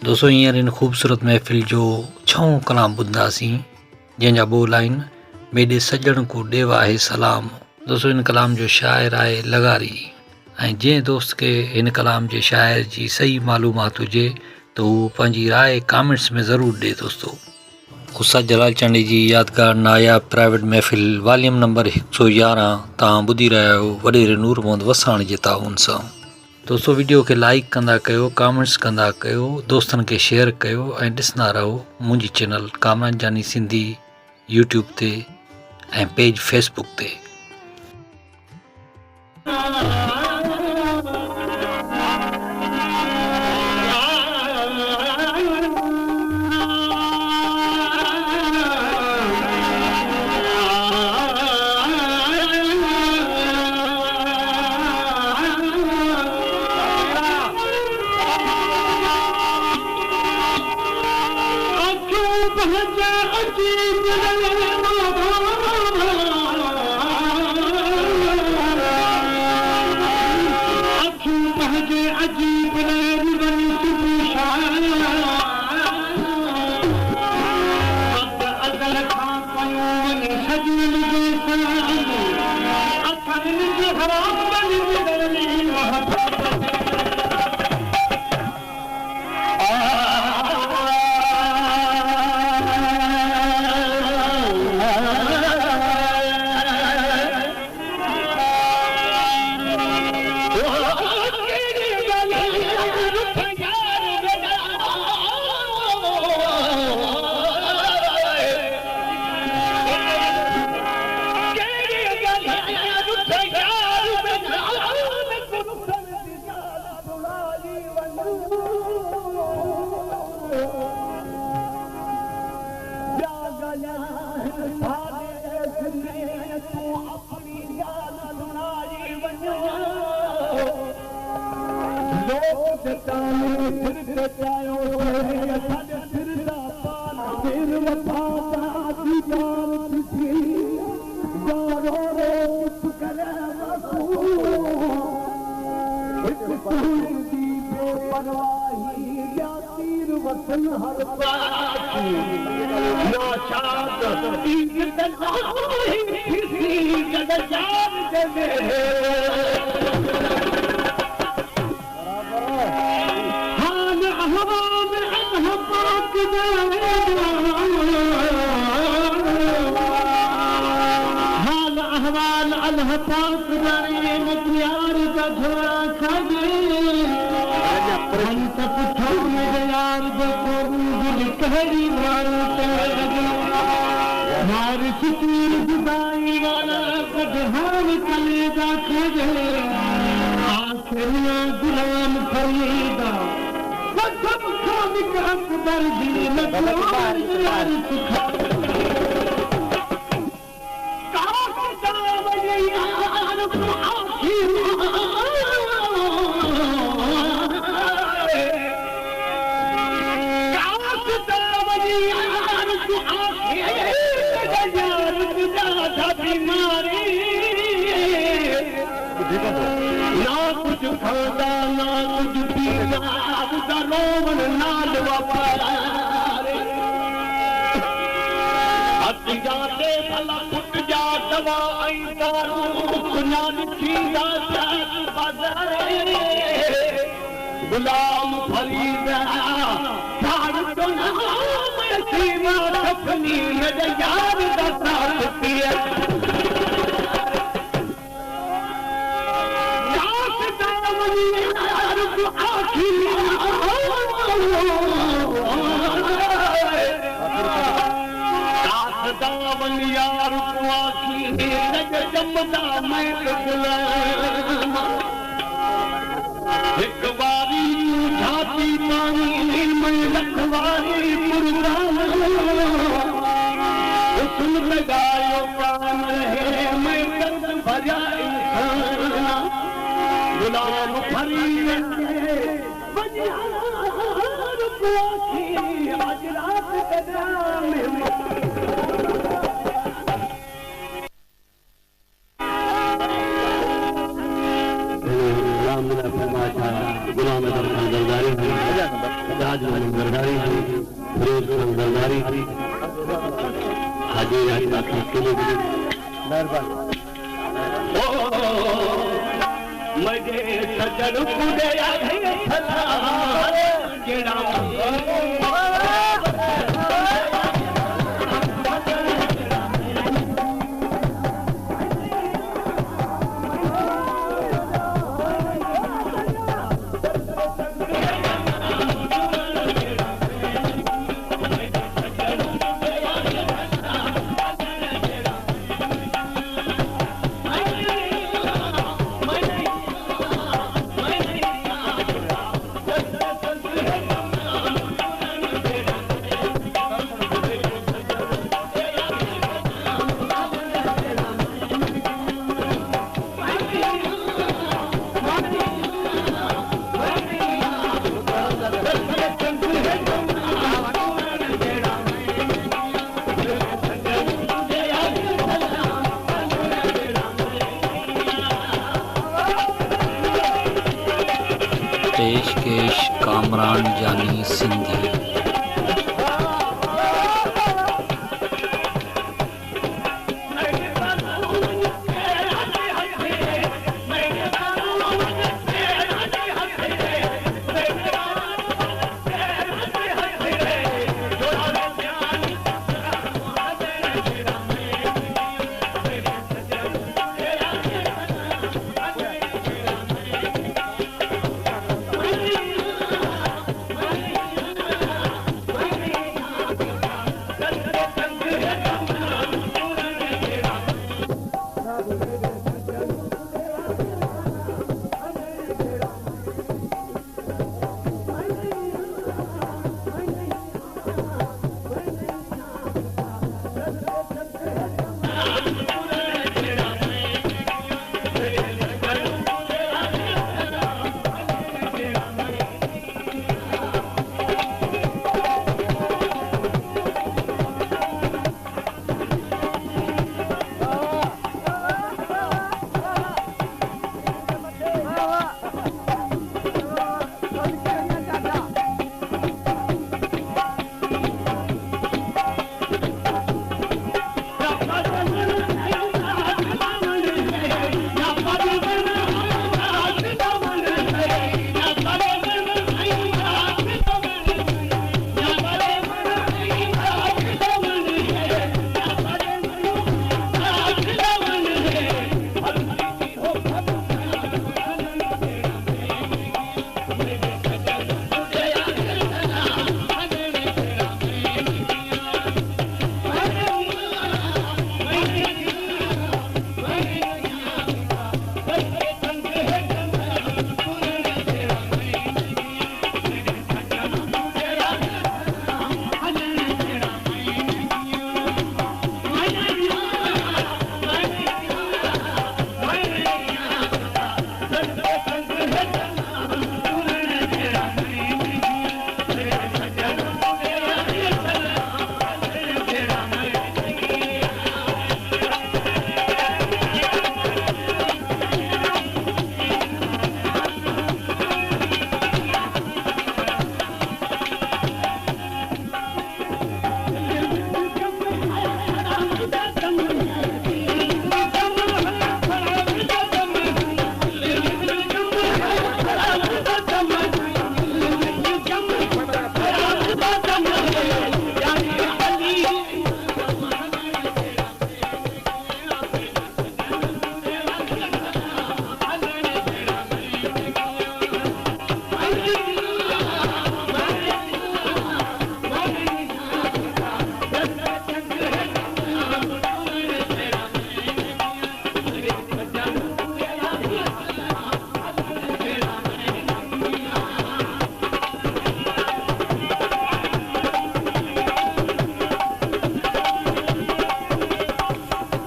दोस्तों हींअर इन ख़ूबसूरत महफ़िल जो छहों कलाम ॿुधंदासीं जंहिंजा ॿोल आहिनि मेॾे सॼण को ॾेव आहे सलाम। दोस्तों इन कलाम जो शाइर आहे लगारी ऐं जंहिं दोस्त खे हिन कलाम जे शाइर जी सही मालूमात हुजे त हू पंहिंजी राय कमेंट्स में ज़रूरु ॾिए। दोस्तों उस्ताद जलाल चांडी जी यादगार नायाब प्राइवेट महफ़िल वॉल्यूम नंबर 111 तव्हां ॿुधी रहिया आहियो वॾेरे नूर मोहम्मद वसाणी जे ताउन सां। दोस्तों वीडियो खे लाइक कंदा कयो, कमेंट्स कंदा कयो, दोस्तनि खे शेयर कयो ऐं ॾिसंदा रहो मुंहिंजी चैनल कामरान जानी सिंधी यूट्यूब ते ऐं पेज फेसबुक ते। आजाद मंगलदारी फिरोज मंगलदारी हाजी राज मजे सजन कुदे पेशकेश कामरान जानी सिंधी।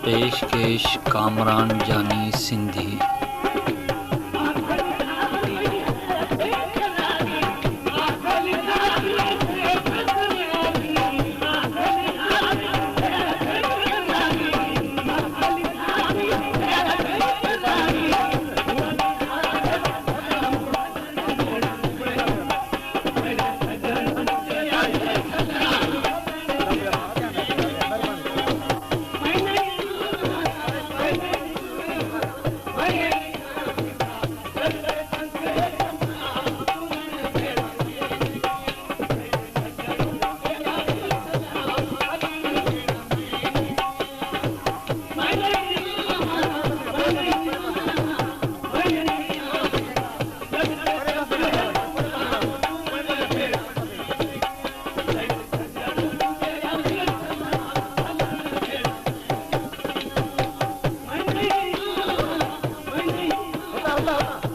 पेशकेश कामरान जानी सिंधी। सलाम